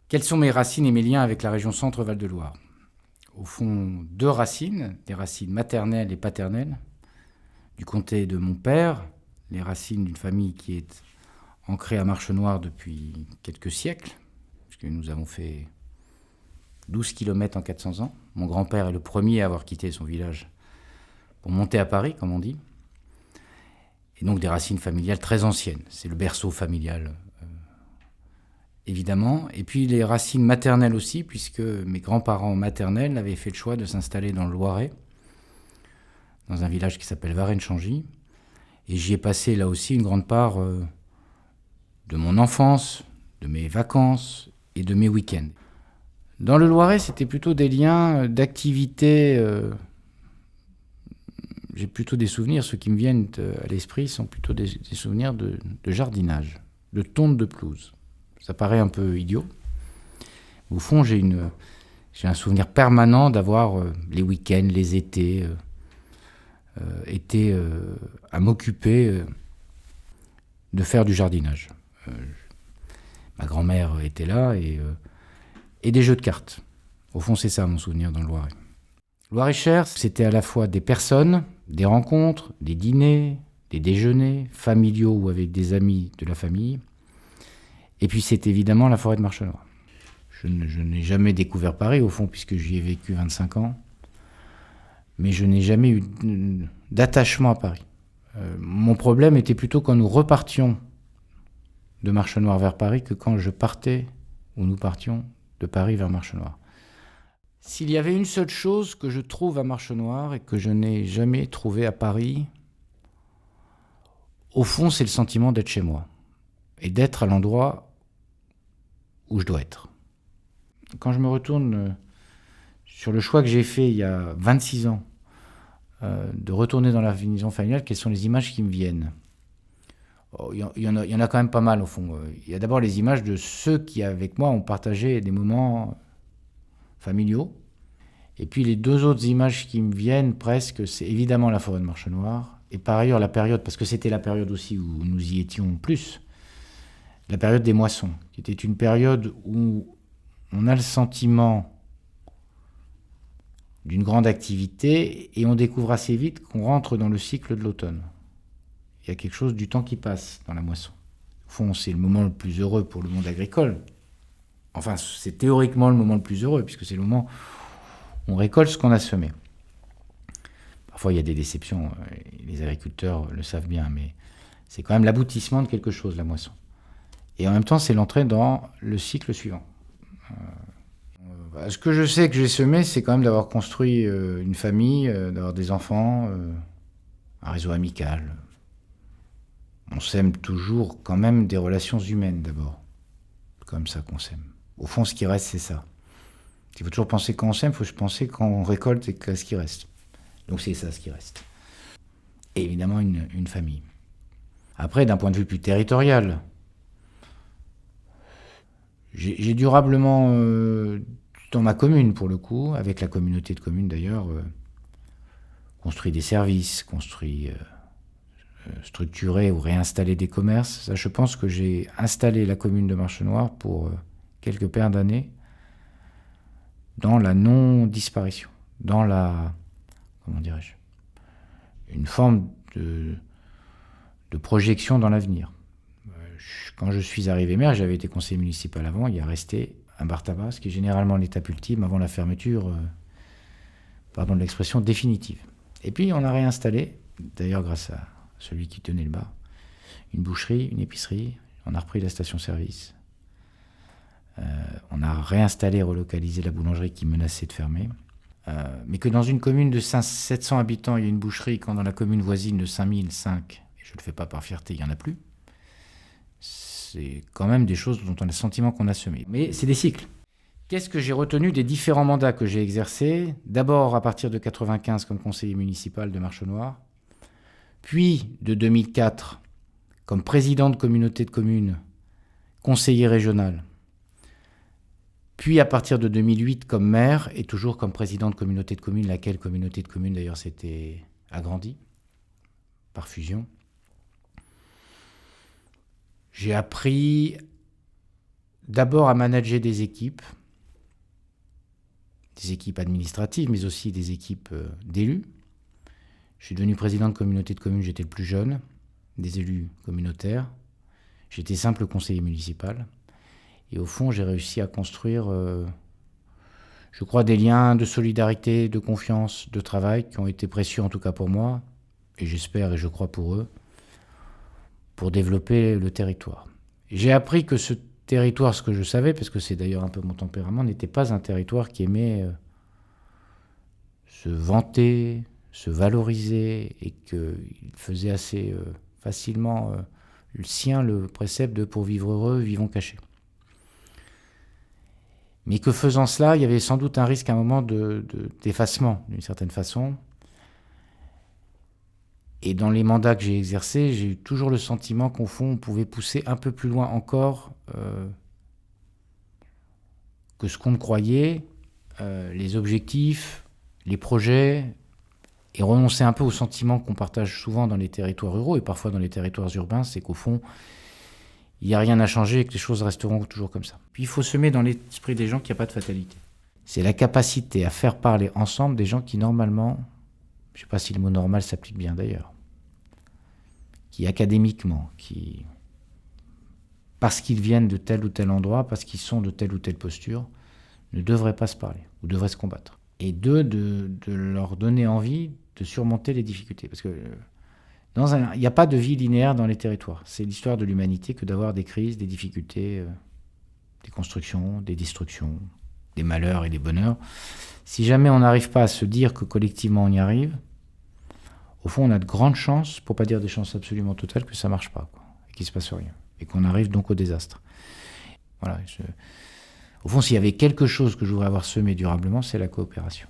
Quelles sont mes racines et mes liens avec la région Centre-Val de Loire? Au fond, deux racines, des racines maternelles et paternelles, du comté de mon père, les racines d'une famille qui est ancrée à Marchenoir depuis quelques siècles, puisque nous avons fait 12 kilomètres en 400 ans. Mon grand-père est le premier à avoir quitté son village pour monter à Paris, comme on dit. Et donc des racines familiales très anciennes. C'est le berceau familial, évidemment. Et puis les racines maternelles aussi, puisque mes grands-parents maternels avaient fait le choix de s'installer dans le Loiret, dans un village qui s'appelle Varennes-Changy. Et j'y ai passé là aussi une grande part de mon enfance, de mes vacances et de mes week-ends. Dans le Loiret, c'était plutôt des liens d'activité. J'ai plutôt des souvenirs, ceux qui me viennent à l'esprit sont plutôt des souvenirs de jardinage, de tonte de pelouse. Ça paraît un peu idiot. Au fond, j'ai un souvenir permanent d'avoir les week-ends, les étés, à m'occuper de faire du jardinage. Ma grand-mère était là et des jeux de cartes. Au fond, c'est ça mon souvenir dans le Loiret. Loir-et-Cher, c'était à la fois des personnes, des rencontres, des dîners, des déjeuners, familiaux ou avec des amis de la famille. Et puis c'est évidemment la forêt de Marchenoir. Je n'ai jamais découvert Paris, au fond, puisque j'y ai vécu 25 ans. Mais je n'ai jamais eu d'attachement à Paris. Mon problème était plutôt quand nous repartions de Marchenoir vers Paris que quand je partais, ou nous partions, de Paris vers Marchenoir. S'il y avait une seule chose que je trouve à Marchenoir et que je n'ai jamais trouvé à Paris, au fond, c'est le sentiment d'être chez moi et d'être à l'endroit où je dois être. Quand je me retourne sur le choix que j'ai fait il y a 26 ans de retourner dans la maison familiale, quelles sont les images qui me viennent? Il y en a quand même pas mal au fond. Il y a d'abord les images de ceux qui, avec moi, ont partagé des moments familiaux. Et puis les deux autres images qui me viennent presque, c'est évidemment la forêt de Marchenoir, et par ailleurs la période, parce que c'était la période aussi où nous y étions plus, la période des moissons, qui était une période où on a le sentiment d'une grande activité et on découvre assez vite qu'on rentre dans le cycle de l'automne. Il y a quelque chose du temps qui passe dans la moisson. Au fond, c'est le moment le plus heureux pour le monde agricole. Enfin, c'est théoriquement le moment le plus heureux, puisque c'est le moment où on récolte ce qu'on a semé. Parfois, il y a des déceptions, les agriculteurs le savent bien, mais c'est quand même l'aboutissement de quelque chose, la moisson. Et en même temps, c'est l'entrée dans le cycle suivant. Ce que je sais que j'ai semé, c'est quand même d'avoir construit une famille, d'avoir des enfants, un réseau amical. On sème toujours quand même des relations humaines d'abord. C'est comme ça qu'on sème. Au fond, ce qui reste, c'est ça. Il faut toujours penser quand on sème, il faut penser quand on récolte et qu'est-ce qui reste. Donc c'est ça ce qui reste. Et évidemment une famille. Après, d'un point de vue plus territorial, j'ai durablement, dans ma commune pour le coup, avec la communauté de communes d'ailleurs, construit des services, structuré ou réinstallé des commerces. Ça, je pense que j'ai installé la commune de Marchenoir pour quelques paires d'années dans la non-disparition, dans la, comment dirais-je, une forme de projection dans l'avenir. Quand je suis arrivé maire, j'avais été conseiller municipal avant, il y a resté un bar tabac, ce qui est généralement l'étape ultime avant la fermeture, pardon de l'expression, définitive. Et puis on a réinstallé, d'ailleurs grâce à celui qui tenait le bar, une boucherie, une épicerie, on a repris la station-service. On a réinstallé, relocalisé la boulangerie qui menaçait de fermer. Mais que dans une commune de 700 habitants, il y a une boucherie, quand dans la commune voisine de 5005, et je ne le fais pas par fierté, il n'y en a plus, c'est quand même des choses dont on a le sentiment qu'on a semé. Mais c'est des cycles. Qu'est-ce que j'ai retenu des différents mandats que j'ai exercés? D'abord à partir de 1995 comme conseiller municipal de Marchenoir, puis de 2004 comme président de communauté de communes, conseiller régional, puis à partir de 2008 comme maire et toujours comme président de communauté de communes, laquelle communauté de communes d'ailleurs s'était agrandie par fusion. J'ai appris d'abord à manager des équipes administratives, mais aussi des équipes d'élus. Je suis devenu président de communauté de communes, j'étais le plus jeune des élus communautaires. J'étais simple conseiller municipal. Et au fond, j'ai réussi à construire, je crois, des liens de solidarité, de confiance, de travail qui ont été précieux en tout cas pour moi, et j'espère et je crois pour eux, pour développer le territoire. J'ai appris que ce territoire, ce que je savais, parce que c'est d'ailleurs un peu mon tempérament, n'était pas un territoire qui aimait se vanter, se valoriser, et qu'il faisait assez facilement le sien, le précepte de « pour vivre heureux, vivons cachés ». Mais que faisant cela, il y avait sans doute un risque à un moment d'effacement, d'une certaine façon. Et dans les mandats que j'ai exercés, j'ai eu toujours le sentiment qu'au fond, on pouvait pousser un peu plus loin encore que ce qu'on ne croyait, les objectifs, les projets, et renoncer un peu au sentiment qu'on partage souvent dans les territoires ruraux et parfois dans les territoires urbains, c'est qu'au fond, il n'y a rien à changer et que les choses resteront toujours comme ça. Puis il faut semer dans l'esprit des gens qu'il n'y a pas de fatalité. C'est la capacité à faire parler ensemble des gens qui normalement, je ne sais pas si le mot normal s'applique bien d'ailleurs, qui académiquement, parce qu'ils viennent de tel ou tel endroit, parce qu'ils sont de telle ou telle posture, ne devraient pas se parler ou devraient se combattre. Et de leur donner envie de surmonter les difficultés. Parce que il n'y a pas de vie linéaire dans les territoires. C'est l'histoire de l'humanité que d'avoir des crises, des difficultés, des constructions, des destructions, des malheurs et des bonheurs. Si jamais on n'arrive pas à se dire que collectivement on y arrive, au fond on a de grandes chances, pour pas dire des chances absolument totales, que ça ne marche pas, quoi, et qu'il ne se passe rien. Et qu'on arrive donc au désastre. Voilà. Au fond, s'il y avait quelque chose que je voudrais avoir semé durablement, c'est la coopération.